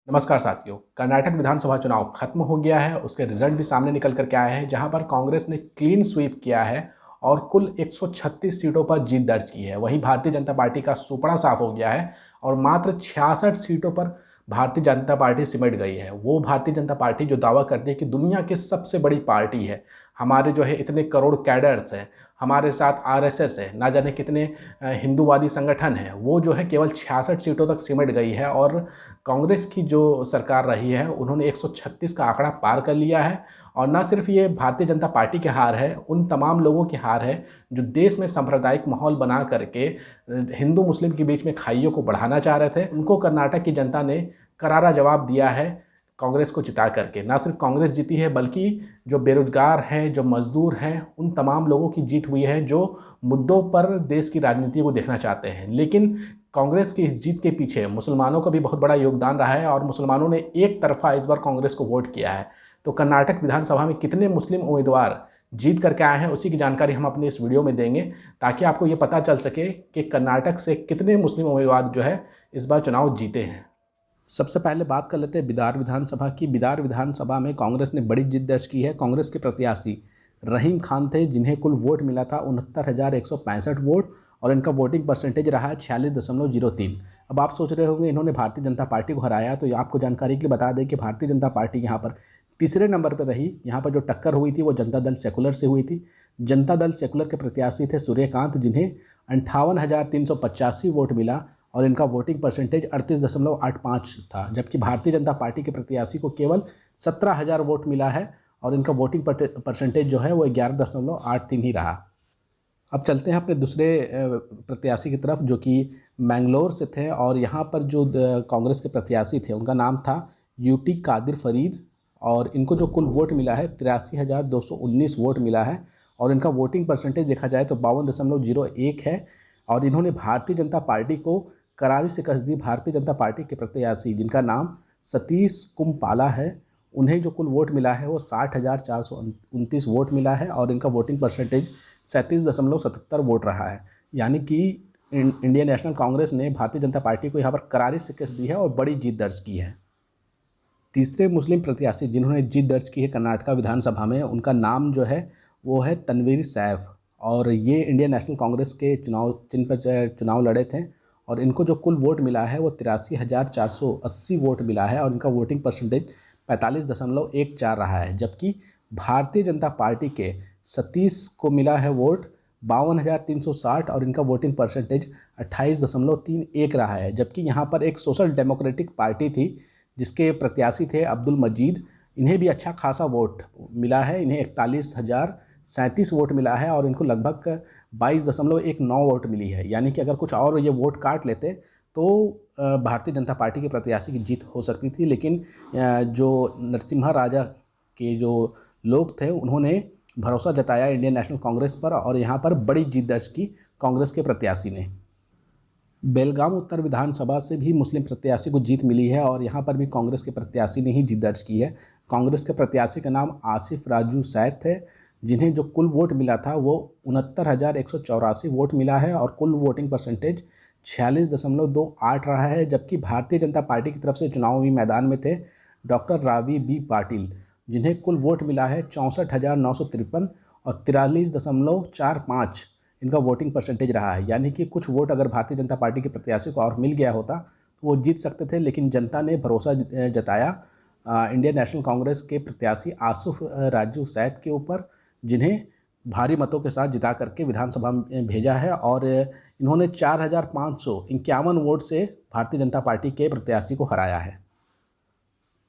नमस्कार साथियों। कर्नाटक विधानसभा चुनाव खत्म हो गया है। उसके रिजल्ट भी सामने निकल कर के आए हैं, जहां पर कांग्रेस ने क्लीन स्वीप किया है और कुल 136 सीटों पर जीत दर्ज की है। वहीं भारतीय जनता पार्टी का सुपड़ा साफ हो गया है और मात्र 66 सीटों पर भारतीय जनता पार्टी सिमट गई है। वो भारतीय जनता पार्टी जो दावा करती है कि दुनिया की सबसे बड़ी पार्टी है, हमारे जो है इतने करोड़ कैडर्स हैं, हमारे साथ आरएसएस है, ना जाने कितने हिंदूवादी संगठन हैं, वो जो है केवल 66 सीटों तक सिमट गई है। और कांग्रेस की जो सरकार रही है उन्होंने 136 का आंकड़ा पार कर लिया है। और ना सिर्फ ये भारतीय जनता पार्टी की हार है, उन तमाम लोगों की हार है जो देश में सांप्रदायिक माहौल बना करके हिंदू मुस्लिम के बीच में खाइयों को बढ़ाना चाह रहे थे। उनको कर्नाटक की जनता ने करारा जवाब दिया है कांग्रेस को जिता करके। ना सिर्फ कांग्रेस जीती है, बल्कि जो बेरोजगार हैं, जो मजदूर हैं, उन तमाम लोगों की जीत हुई है जो मुद्दों पर देश की राजनीति को देखना चाहते हैं। लेकिन कांग्रेस की इस जीत के पीछे मुसलमानों का भी बहुत बड़ा योगदान रहा है और मुसलमानों ने एक तरफा इस बार कांग्रेस को वोट किया है। तो कर्नाटक विधानसभा में कितने मुस्लिम उम्मीदवार जीत करके आए हैं, उसी की जानकारी हम अपने इस वीडियो में देंगे, ताकि आपको ये पता चल सके कि कर्नाटक से कितने मुस्लिम उम्मीदवार जो है इस बार चुनाव जीते हैं। सबसे पहले बात कर लेते हैं बिदार विधानसभा की। बिदार विधानसभा में कांग्रेस ने बड़ी जीत दर्ज की है। कांग्रेस के प्रत्याशी रहीम खान थे, जिन्हें कुल वोट मिला था 69,165 वोट और इनका वोटिंग परसेंटेज रहा है 46.03। अब आप सोच रहे होंगे इन्होंने भारतीय जनता पार्टी को हराया, तो आपको जानकारी के लिए बता दें कि भारतीय जनता पार्टी यहाँ पर तीसरे नंबर पर रही। यहाँ पर जो टक्कर हुई थी वो जनता दल सेकुलर से हुई थी। जनता दल सेकुलर के प्रत्याशी थे सूर्यकांत, जिन्हें 58,385 वोट मिला और इनका वोटिंग परसेंटेज 38.85 था। जबकि भारतीय जनता पार्टी के प्रत्याशी को केवल 17,000 वोट मिला है और इनका वोटिंग परसेंटेज जो है वो 11.83 ही रहा। अब चलते हैं अपने दूसरे प्रत्याशी की तरफ, जो कि मैंगलोर से थे। और यहाँ पर जो कांग्रेस के प्रत्याशी थे उनका नाम था यूटी कादिर फरीद और इनको जो कुल वोट मिला है 83,219 वोट मिला है और इनका वोटिंग परसेंटेज देखा जाए तो 52.01 है। और इन्होंने भारतीय जनता पार्टी को करारी शिकस्त दी। भारतीय जनता पार्टी के प्रत्याशी जिनका नाम सतीश कुमपाला है, उन्हें जो कुल वोट मिला है वो 60,429 वोट मिला है और इनका वोटिंग परसेंटेज 37.77 वोट रहा है। यानी कि इंडियन नेशनल कांग्रेस ने भारतीय जनता पार्टी को यहाँ पर करारी शिकस्त दी है और बड़ी जीत दर्ज की है। तीसरे मुस्लिम प्रत्याशी जिन्होंने जीत दर्ज की है कर्नाटका विधानसभा में, उनका नाम जो है वो है तनवीर सैफ और ये इंडियन नेशनल कांग्रेस के चुनाव चिन्ह पर चुनाव लड़े थे और इनको जो कुल वोट मिला है वो 83,480 वोट मिला है और इनका वोटिंग परसेंटेज 45.14 रहा है। जबकि भारतीय जनता पार्टी के सतीश को मिला है वोट 52,360 और इनका वोटिंग परसेंटेज 28.31 रहा है। जबकि यहाँ पर एक सोशल डेमोक्रेटिक पार्टी थी जिसके प्रत्याशी थे अब्दुल मजीद, इन्हें भी अच्छा खासा वोट मिला है। इन्हें 41,037 वोट मिला है और इनको लगभग 22.19 वोट मिली है। यानी कि अगर कुछ और ये वोट काट लेते तो भारतीय जनता पार्टी के प्रत्याशी की जीत हो सकती थी। लेकिन जो नरसिम्हा राजा के जो लोग थे उन्होंने भरोसा जताया इंडियन नेशनल कांग्रेस पर और यहाँ पर बड़ी जीत दर्ज की कांग्रेस के प्रत्याशी ने। बेलगाम उत्तर विधानसभा से भी मुस्लिम प्रत्याशी को जीत मिली है और यहाँ पर भी कांग्रेस के प्रत्याशी ने ही जीत दर्ज की है। कांग्रेस के प्रत्याशी का नाम आसिफ राजू सैद थे, जिन्हें जो कुल वोट मिला था वो 69,184 वोट मिला है और कुल वोटिंग परसेंटेज 46.28 रहा है। जबकि भारतीय जनता पार्टी की तरफ से चुनावी मैदान में थे डॉक्टर रावी बी पाटिल, जिन्हें कुल वोट मिला है 64,953 और 43.45 इनका वोटिंग परसेंटेज रहा है। यानी कि कुछ वोट अगर भारतीय जनता पार्टी के प्रत्याशी को और मिल गया होता तो वो जीत सकते थे, लेकिन जनता ने भरोसा जताया इंडियन नेशनल कांग्रेस के प्रत्याशी आसिफ राजू सैद के ऊपर, जिन्हें भारी मतों के साथ जिता करके विधानसभा में भेजा है और इन्होंने 4,551 वोट से भारतीय जनता पार्टी के प्रत्याशी को हराया है।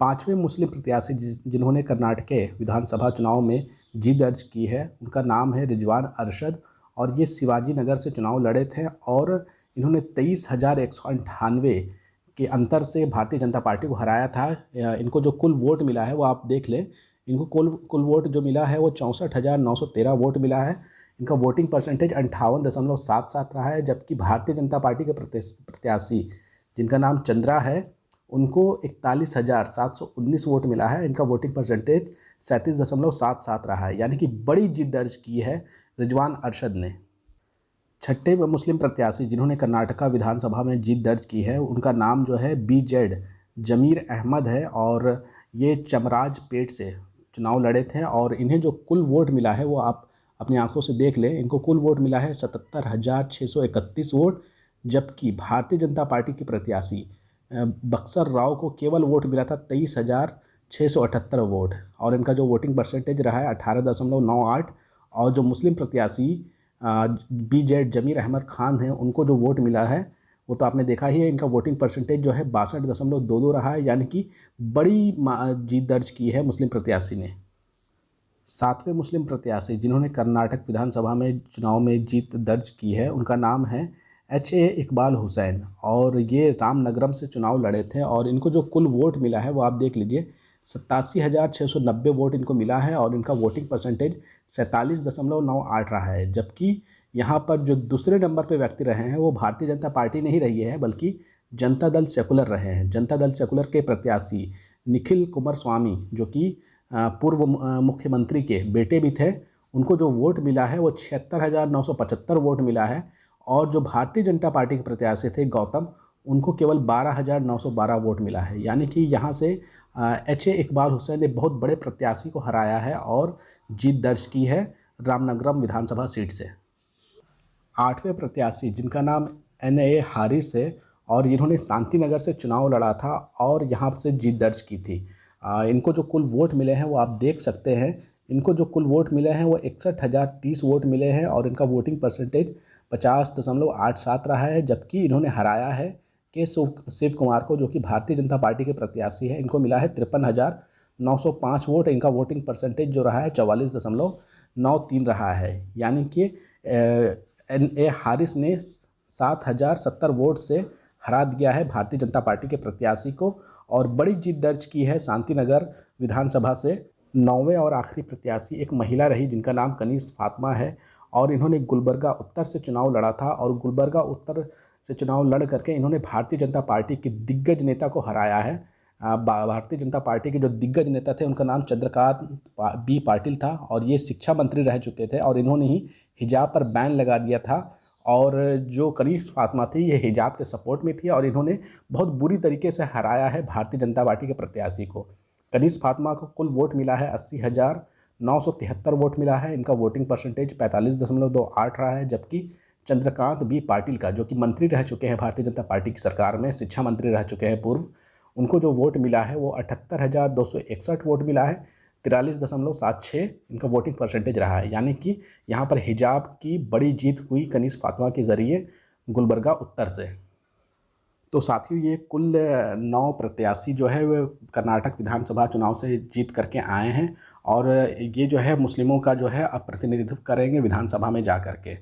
पांचवें मुस्लिम प्रत्याशी जिन्होंने कर्नाटक के विधानसभा चुनाव में जीत दर्ज की है उनका नाम है रिजवान अरशद और ये शिवाजी नगर से चुनाव लड़े थे और इन्होंने 23,198 के अंतर से भारतीय जनता पार्टी को हराया था। इनको जो कुल वोट मिला है वो आप देख लें, इनको कुल वोट जो मिला है वो 64,913 वोट मिला है। इनका वोटिंग परसेंटेज 58.77 रहा है। जबकि भारतीय जनता पार्टी के प्रत्याशी जिनका नाम चंद्रा है उनको 41,719 वोट मिला है। इनका वोटिंग परसेंटेज 37.77 रहा है। यानी कि बड़ी जीत दर्ज की है रिजवान अरशद ने। छठे मुस्लिम प्रत्याशी जिन्होंने कर्नाटका विधानसभा में जीत दर्ज की है उनका नाम जो है BZ जमीर अहमद है और ये चमराज पेट से चुनाव लड़े थे और इन्हें जो कुल वोट मिला है वो आप अपनी आंखों से देख लें। इनको कुल वोट मिला है 77,631 वोट, जबकि भारतीय जनता पार्टी के प्रत्याशी बक्सर राव को केवल वोट मिला था 23,678 वोट और इनका जो वोटिंग परसेंटेज रहा है 18.98। और जो मुस्लिम प्रत्याशी BZ जमीर अहमद खान हैं उनको जो वोट मिला है वो तो आपने देखा ही है, इनका वोटिंग परसेंटेज जो है 62.22 रहा है, यानी कि बड़ी जीत दर्ज की है मुस्लिम प्रत्याशी ने। सातवें मुस्लिम प्रत्याशी जिन्होंने कर्नाटक विधानसभा में चुनाव में जीत दर्ज की है उनका नाम है HA इकबाल हुसैन और ये रामनगरम से चुनाव लड़े थे और इनको जो कुल वोट मिला है वो आप देख लीजिए 87,690 वोट इनको मिला है और इनका वोटिंग परसेंटेज 47.98 रहा है। जबकि यहाँ पर जो दूसरे नंबर पे व्यक्ति रहे हैं वो भारतीय जनता पार्टी नहीं रही है बल्कि जनता दल सेकुलर रहे हैं। जनता दल सेकुलर के प्रत्याशी निखिल कुमारस्वामी जो कि पूर्व मुख्यमंत्री के बेटे भी थे, उनको जो वोट मिला है वो 76,975 वोट मिला है और जो भारतीय जनता पार्टी के प्रत्याशी थे गौतम, उनको केवल 12,912 वोट मिला है। यानी कि यहाँ से HA इकबाल हुसैन ने बहुत बड़े प्रत्याशी को हराया है और जीत दर्ज की है रामनगरम विधानसभा सीट से। आठवें प्रत्याशी जिनका नाम NA हारिस है और इन्होंने शांतिनगर से चुनाव लड़ा था और यहाँ से जीत दर्ज की थी। इनको जो कुल वोट मिले हैं वो आप देख सकते हैं। इनको जो कुल वोट मिले हैं वो 61,030 वोट मिले हैं और इनका वोटिंग परसेंटेज 50.87 रहा है। जबकि इन्होंने हराया है के शिव कुमार को जो कि भारतीय जनता पार्टी के प्रत्याशी है। इनको मिला है 53,905 वोट। इनका वोटिंग परसेंटेज जो रहा है 44.93 रहा है। यानी कि NA हारिस ने 7,070 वोट से हरा दिया है भारतीय जनता पार्टी के प्रत्याशी को और बड़ी जीत दर्ज की है शांतिनगर विधानसभा से। 9वें और आखिरी प्रत्याशी एक महिला रही जिनका नाम कनीज़ फातिमा है और इन्होंने गुलबर्गा उत्तर से चुनाव लड़ा था और गुलबर्गा उत्तर से चुनाव लड़ करके इन्होंने भारतीय जनता पार्टी के दिग्गज नेता को हराया है। भारतीय जनता पार्टी के जो दिग्गज नेता थे उनका नाम चंद्रकांत B पाटिल था और ये शिक्षा मंत्री रह चुके थे और इन्होंने ही हिजाब पर बैन लगा दिया था। और जो कनीज़ फातिमा थी ये हिजाब के सपोर्ट में थी और इन्होंने बहुत बुरी तरीके से हराया है भारतीय जनता पार्टी के प्रत्याशी को। कनीज़ फातिमा को कुल वोट मिला है 80,973 वोट मिला है। इनका वोटिंग परसेंटेज 45.28 रहा है। जबकि चंद्रकांत B पाटिल का जो कि मंत्री रह चुके हैं भारतीय जनता पार्टी की सरकार में, शिक्षा मंत्री रह चुके हैं पूर्व, उनको जो वोट मिला है वो 78,261 वोट मिला है। 43.76 इनका वोटिंग परसेंटेज रहा है। यानी कि यहाँ पर हिजाब की बड़ी जीत हुई कनीज़ फातिमा के ज़रिए गुलबर्गा उत्तर से। तो साथियों ये कुल 9 प्रत्याशी जो है वे कर्नाटक विधानसभा चुनाव से जीत करके आए हैं और ये जो है मुस्लिमों का जो है अब प्रतिनिधित्व करेंगे विधानसभा में जा कर के।